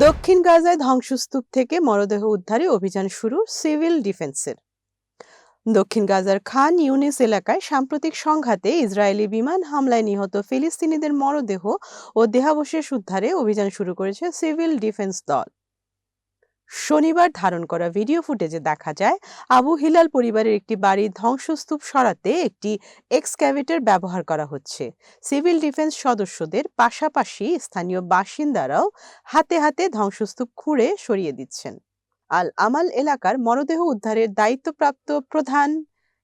দক্ষিণ গাজায় ধ্বংসস্তূপ থেকে মরদেহ উদ্ধারে অভিযান শুরু সিভিল ডিফেন্সের। দক্ষিণ গাজার খান ইউনিস এলাকায় সাম্প্রতিক সংঘাতে ইসরায়েলি বিমান হামলায় নিহত ফিলিস্তিনিদের মরদেহ ও দেহাবশেষ উদ্ধারে অভিযান শুরু করেছে সিভিল ডিফেন্স দল। শনিবার ধারণ করা ভিডিও ফুটেজে দেখা যায় আবু হিলাল পরিবারের একটি বাড়ির ধ্বংসস্তূপ সরাতে একটি এক্সক্যাভেটর ব্যবহার করা হচ্ছে। সিভিল ডিফেন্স সদস্যদের পাশাপাশি স্থানীয় বাসিন্দারাও হাতে হাতে ধ্বংসস্তূপ খুঁড়ে সরিয়ে দিচ্ছেন। আল আমাল এলাকার মরদেহ উদ্ধারের দায়িত্বপ্রাপ্ত প্রধান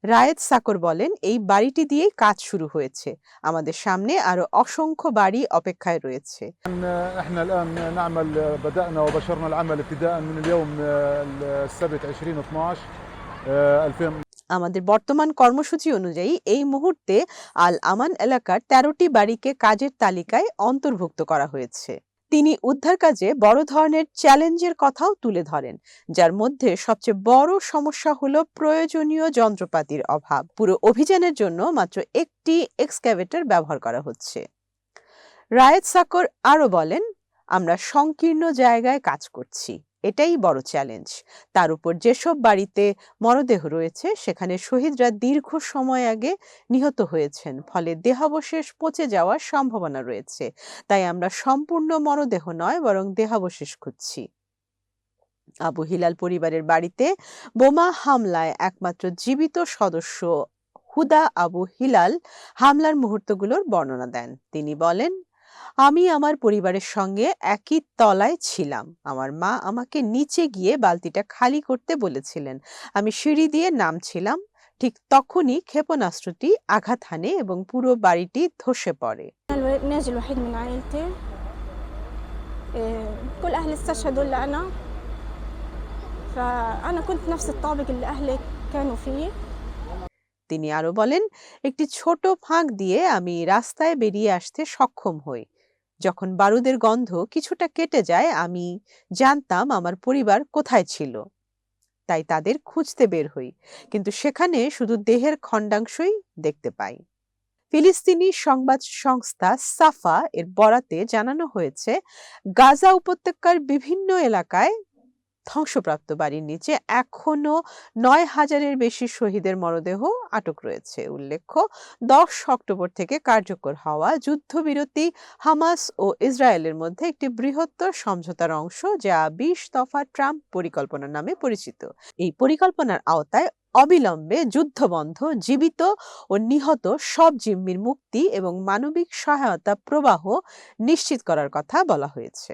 রায়েদ সাকর বলেন, এই বাড়িটি দিয়েই কাজ শুরু হয়েছে, আমাদের সামনে আরো অসংখ্য বাড়ি অপেক্ষায় রয়েছে। احنا الان نعمل بدانا وبشرنا العمل ابتداء من اليوم السبت 20/12/2000। আমাদের বর্তমান কর্মসূচি অনুযায়ী এই মুহূর্তে আল আমান এলাকার ১৩টি বাড়িকে কাজের তালিকায় অন্তর্ভুক্ত করা হয়েছে। তিনি উদ্ধার কাজে বড় ধরনের চ্যালেঞ্জের কথাও তুলে ধরেন, যার মধ্যে সবচেয়ে বড় সমস্যা হলো প্রয়োজনীয় যন্ত্রপাতির অভাব। পুরো অভিযানের জন্য মাত্র একটি এক্সক্যাভেটর ব্যবহার করা হচ্ছে। রায়েদ সাকর আরো বলেন, আমরা সংকীর্ণ জায়গায় কাজ করছি, এটাই বড় চ্যালেঞ্জ। তার উপর যেসব বাড়িতে মরদেহ রয়েছে সেখানে শহীদরা দীর্ঘ সময় আগে নিহত হয়েছেন, ফলে দেহাবশেষ পচে যাওয়ার সম্ভাবনা রয়েছে। তাই আমরা সম্পূর্ণ মরদেহ নয় বরং দেহাবশেষ খুঁজছি। আবু হিলাল পরিবারের বাড়িতে বোমা হামলায় একমাত্র জীবিত সদস্য হুদা আবু হিলাল হামলার মুহূর্তগুলোর বর্ণনা দেন। তিনি বলেন, আমি আমার পরিবারের সঙ্গে একই তলায় ছিলাম। আমার মা আমাকে নিচে গিয়ে বালতিটা খালি করতে বলেছিলেন। আমি সিঁড়ি দিয়ে নামছিলাম, ঠিক তখনই ক্ষেপণাস্ত্রটি আঘাত হানে এবং পুরো বাড়িটি ধসে পড়ে। তিনি আরো বলেন, একটি ছোট ফাঁক দিয়ে আমি রাস্তায় বেরিয়ে আসতে সক্ষম হই। যখন বারুদের গন্ধ কিছুটা কেটে যায়, আমি জানতাম আমার পরিবার কোথায় ছিল, তাই তাদের খুঁজতে বের হই, কিন্তু সেখানে শুধু দেহের খণ্ডাংশই দেখতে পাই। ফিলিস্তিনি সংবাদ সংস্থা সাফা এর বরাতে জানানো হয়েছে, গাজা উপত্যকার বিভিন্ন এলাকায় ধ্বংসপ্রাপ্ত বাড়ির নিচে এখনো ৯,০০০-এর বেশি শহীদের মরদেহ আটক রয়েছে। উল্লেখ্য, ১০ অক্টোবর থেকে কার্যকর হওয়া যুদ্ধবিরতি হামাস ও ইসরায়েলের মধ্যে একটি বৃহত্তর সমঝোতার অংশ, যা ২০ দফা ট্রাম্প পরিকল্পনা নামে পরিচিত। এই পরিকল্পনার আওতায় অবিলম্বে যুদ্ধবন্ধ, জীবিত ও নিহত সব জিম্মির মুক্তি এবং মানবিক সহায়তা প্রবাহ নিশ্চিত করার কথা বলা হয়েছে।